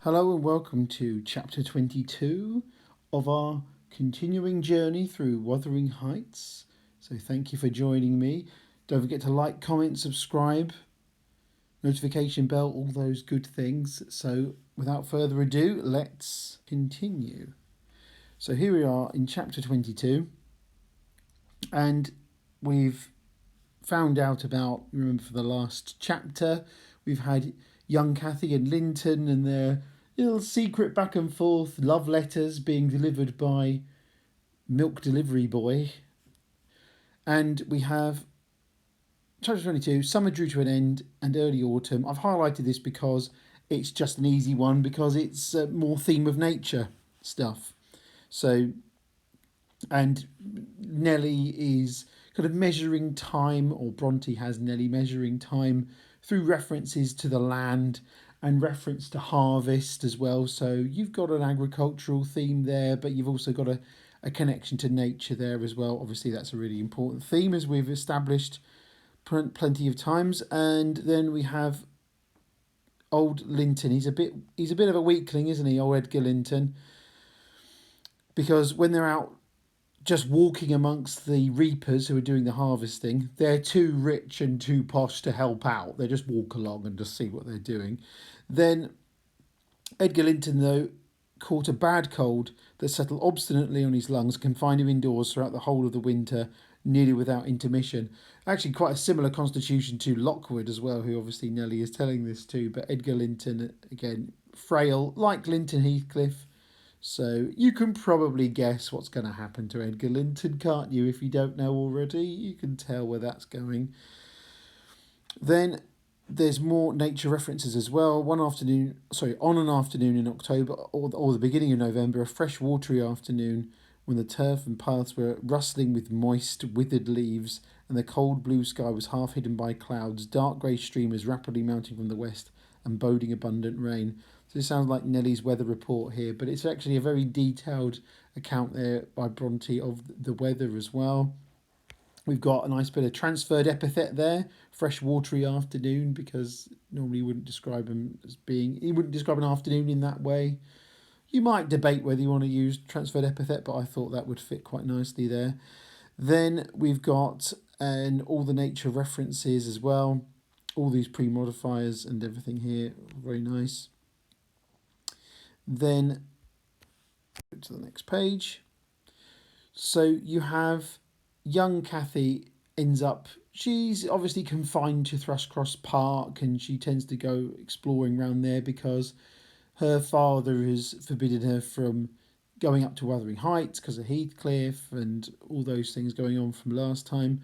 Hello and welcome to chapter 22 of our continuing journey through Wuthering Heights. So thank you for joining me. Don't forget to like, comment, subscribe, notification bell, all those good things. So without further ado, let's continue. So here we are in chapter 22 and we've found out about, remember for the last chapter, we've had young Cathy and Linton and their little secret back and forth love letters being delivered by milk delivery boy. And we have chapter 22, summer drew to an end and early autumn. I've highlighted this because it's just an easy one because it's more theme of nature stuff. So, and Nelly is kind of measuring time, or Bronte has Nelly measuring time through references to the land and reference to harvest as well. So you've got an agricultural theme there, but you've also got a connection to nature there as well. Obviously, that's a really important theme, as we've established plenty of times. And then we have old Linton. He's a bit of a weakling, isn't he, old Edgar Linton? Because when they're out just walking amongst the reapers who are doing the harvesting, they're too rich and too posh to help out. They just walk along and just see what they're doing. Then Edgar Linton, though, caught a bad cold that settled obstinately on his lungs, confined him indoors throughout the whole of the winter, nearly without intermission. Actually, quite a similar constitution to Lockwood as well, who obviously Nelly is telling this to. But Edgar Linton, again, frail, like Linton Heathcliff. So you can probably guess what's going to happen to Edgar Linton, can't you? If you don't know already, you can tell where that's going. Then there's more nature references as well. On an afternoon in October or the beginning of November, a fresh watery afternoon when the turf and paths were rustling with moist, withered leaves and the cold blue sky was half hidden by clouds, dark grey streamers rapidly mounting from the west and boding abundant rain. So this sounds like Nelly's weather report here, but it's actually a very detailed account there by Bronte of the weather as well. We've got a nice bit of transferred epithet there, fresh watery afternoon, because normally he wouldn't describe an afternoon in that way. You might debate whether you want to use transferred epithet, but I thought that would fit quite nicely there. Then we've got all the nature references as well, all these pre-modifiers and everything here, very nice. Then go to the next page. So you have young Cathy she's obviously confined to Thrushcross Park, and she tends to go exploring around there because her father has forbidden her from going up to Wuthering Heights because of Heathcliff and all those things going on from last time.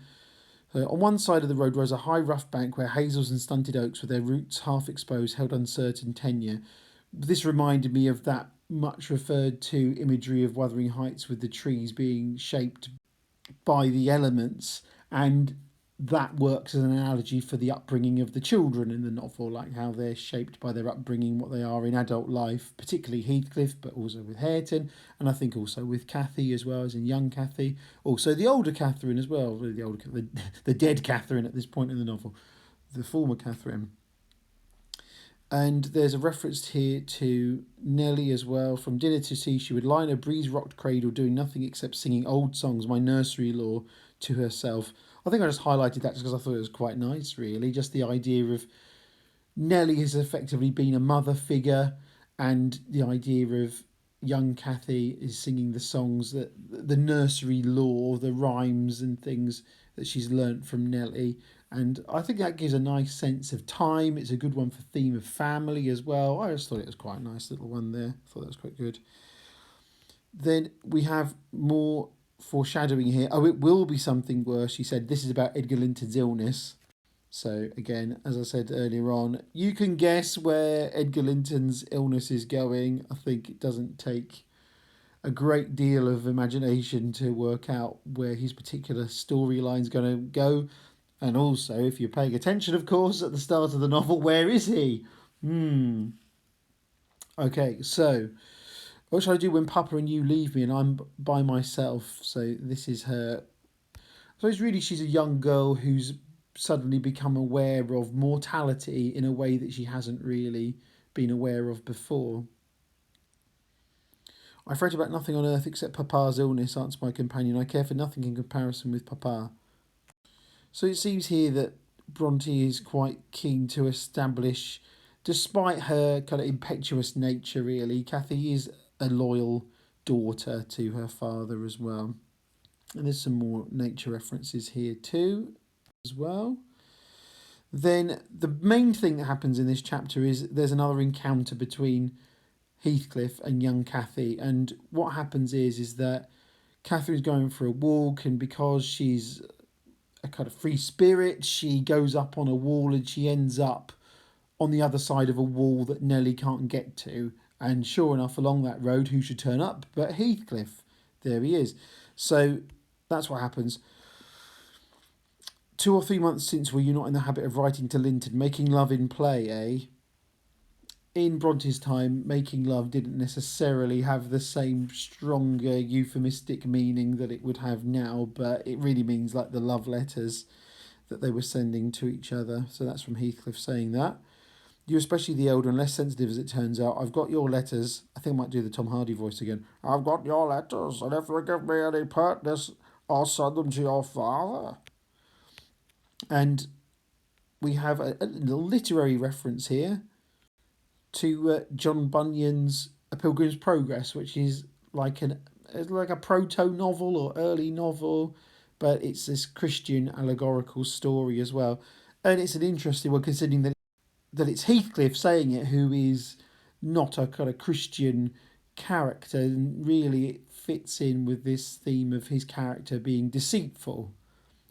On one side of the road rose a high rough bank where hazels and stunted oaks with their roots half exposed held uncertain tenure. This reminded me of that much referred to imagery of Wuthering Heights with the trees being shaped by the elements, and that works as an analogy for the upbringing of the children in the novel, like how they're shaped by their upbringing, what they are in adult life, particularly Heathcliff, but also with Hareton, and I think also with Cathy as well, as in young Cathy, also the older Catherine as well, the dead Catherine at this point in the novel, the former Catherine. And there's a reference here to Nelly as well. From dinner to tea, she would lie in a breeze-rocked cradle doing nothing except singing old songs, my nursery lore, to herself. I think I just highlighted that just because I thought it was quite nice, really. Just the idea of Nelly has effectively been a mother figure, and the idea of young Cathy is singing the songs, that the nursery lore, the rhymes and things that she's learnt from Nelly. And I think that gives a nice sense of time. It's a good one for theme of family as well. I just thought it was quite a nice little one there. I thought that was quite good. Then we have more foreshadowing here. Oh, it will be something worse. She said this is about Edgar Linton's illness. So again, as I said earlier on, you can guess where Edgar Linton's illness is going. I think it doesn't take a great deal of imagination to work out where his particular storyline's going to go. And also, if you're paying attention, of course, at the start of the novel, where is he? Okay, so what shall I do when Papa and you leave me and I'm by myself? So this is her. So it's really, she's a young girl who's suddenly become aware of mortality in a way that she hasn't really been aware of before. I fret about nothing on earth except Papa's illness, answered my companion. I care for nothing in comparison with Papa. So it seems here that Bronte is quite keen to establish, despite her kind of impetuous nature, really, Cathy is a loyal daughter to her father as well. And there's some more nature references here too, as well. Then the main thing that happens in this chapter is there's another encounter between Heathcliff and young Cathy, and what happens is that Catherine's going for a walk, and because she's a kind of free spirit, she goes up on a wall and she ends up on the other side of a wall that Nelly can't get to. And sure enough, along that road, who should turn up but Heathcliff? There he is. So that's what happens. 2 or 3 months since, were you not in the habit of writing to Linton, making love in play, eh? In Bronte's time, making love didn't necessarily have the same stronger euphemistic meaning that it would have now, but it really means like the love letters that they were sending to each other. So that's from Heathcliff saying that. You're especially the elder and less sensitive, as it turns out. I've got your letters. I think I might do the Tom Hardy voice again. I've got your letters, and if you give me any pertness, I'll send them to your father. And we have a little literary reference here to John Bunyan's A Pilgrim's Progress, which is like a proto novel or early novel, but it's this Christian allegorical story as well, and it's an interesting one considering that it's Heathcliff saying it, who is not a kind of Christian character, and really it fits in with this theme of his character being deceitful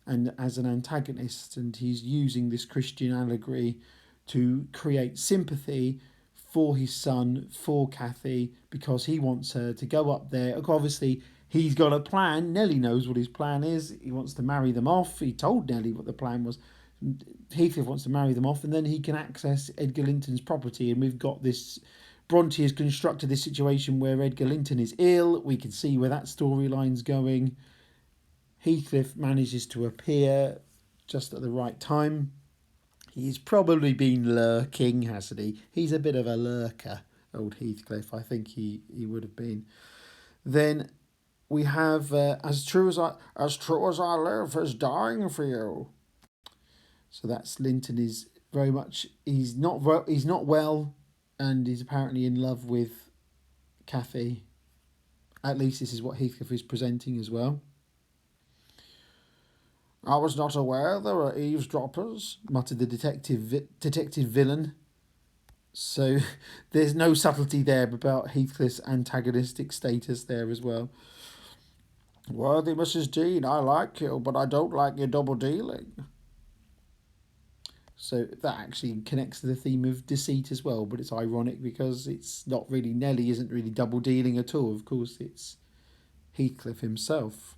and as an antagonist, and he's using this Christian allegory to create sympathy for his son, for Cathy, because he wants her to go up there. Obviously, he's got a plan. Nelly knows what his plan is. He wants to marry them off. He told Nelly what the plan was. Heathcliff wants to marry them off, and then he can access Edgar Linton's property. And we've got this. Bronte has constructed this situation where Edgar Linton is ill. We can see where that storyline's going. Heathcliff manages to appear just at the right time. He's probably been lurking, hasn't he? He's a bit of a lurker, old Heathcliff. I think he would have been. Then we have as true as I live is dying for you. So that's Linton is very much he's not well, and he's apparently in love with Cathy. At least this is what Heathcliff is presenting as well. I was not aware there were eavesdroppers, muttered the detective villain. So there's no subtlety there about Heathcliff's antagonistic status there as well. Worthy Mrs. Dean, I like you, but I don't like your double dealing. So that actually connects to the theme of deceit as well, but it's ironic because it's not really Nelly isn't really double dealing at all. Of course, it's Heathcliff himself.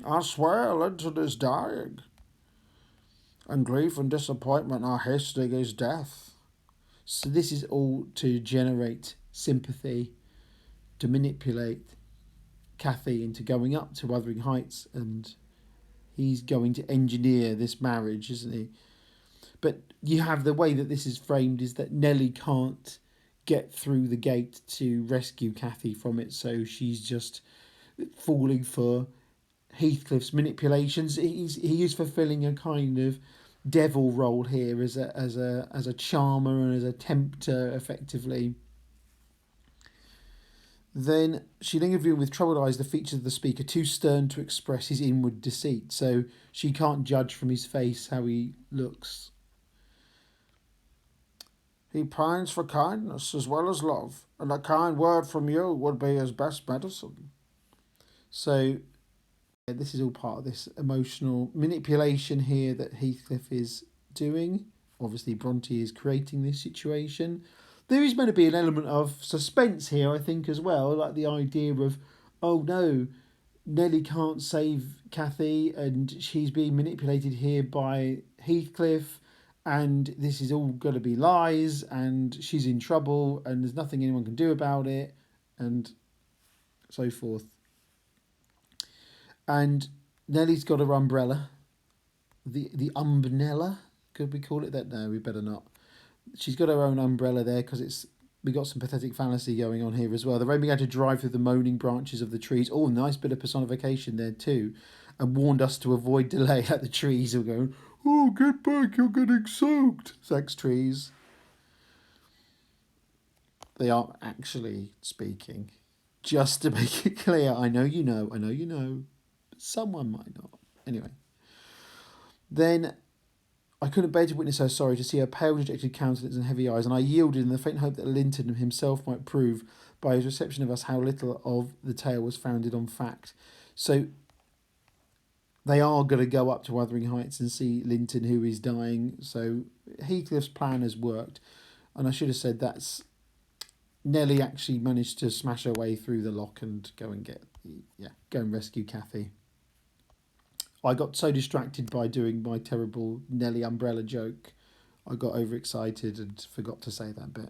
I swear Linton is dying, and grief and disappointment are hastening his death. So this is all to generate sympathy, to manipulate Cathy into going up to Wuthering Heights, and he's going to engineer this marriage, isn't he? But you have the way that this is framed is that Nelly can't get through the gate to rescue Cathy from it, so she's just falling for Heathcliff's manipulations. He is fulfilling a kind of devil role here as a charmer and as a tempter, effectively. Then she lingered with troubled eyes the features of the speaker, too stern to express his inward deceit. So she can't judge from his face how he looks. He pines for kindness as well as love, and a kind word from you would be his best medicine. So this is all part of this emotional manipulation here that Heathcliff is doing. Obviously, Bronte is creating this situation. There is meant to be an element of suspense here, I think, as well, like the idea of, oh no, Nelly can't save Cathy, and she's being manipulated here by Heathcliff, and this is all going to be lies, and she's in trouble, and there's nothing anyone can do about it, and so forth. And Nelly's got her umbrella, the umbrella, could we call it that? No, we better not. She's got her own umbrella there because we got some pathetic fallacy going on here as well. The rain began to drive through the moaning branches of the trees. Oh, nice bit of personification there too, and warned us to avoid delay. Like the trees are going, oh, get back, you're getting soaked. Thanks, trees. They aren't actually speaking. Just to make it clear, I know you know, but someone might not. Anyway, then I couldn't bear to witness her sorry, to see her pale, dejected countenance and heavy eyes, and I yielded in the faint hope that Linton himself might prove, by his reception of us, how little of the tale was founded on fact. So they are going to go up to Wuthering Heights and see Linton, who is dying. So Heathcliff's plan has worked, and I should have said that's Nelly actually managed to smash her way through the lock and go and rescue Cathy. I got so distracted by doing my terrible Nelly umbrella joke, I got overexcited and forgot to say that bit.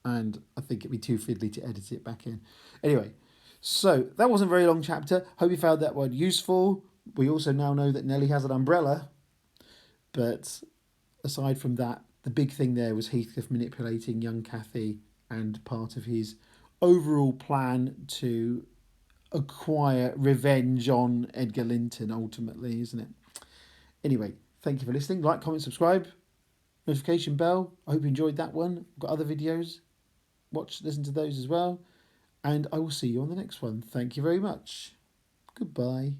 And I think it'd be too fiddly to edit it back in. Anyway, so that wasn't a very long chapter. Hope you found that one useful. We also now know that Nelly has an umbrella. But aside from that, the big thing there was Heathcliff manipulating young Cathy, and part of his overall plan to acquire revenge on Edgar Linton, ultimately, isn't it? Anyway, thank you for listening. Like, comment, subscribe, notification bell. I hope you enjoyed that one. I've got other videos. Listen to those as well. And I will see you on the next one. Thank you very much. Goodbye.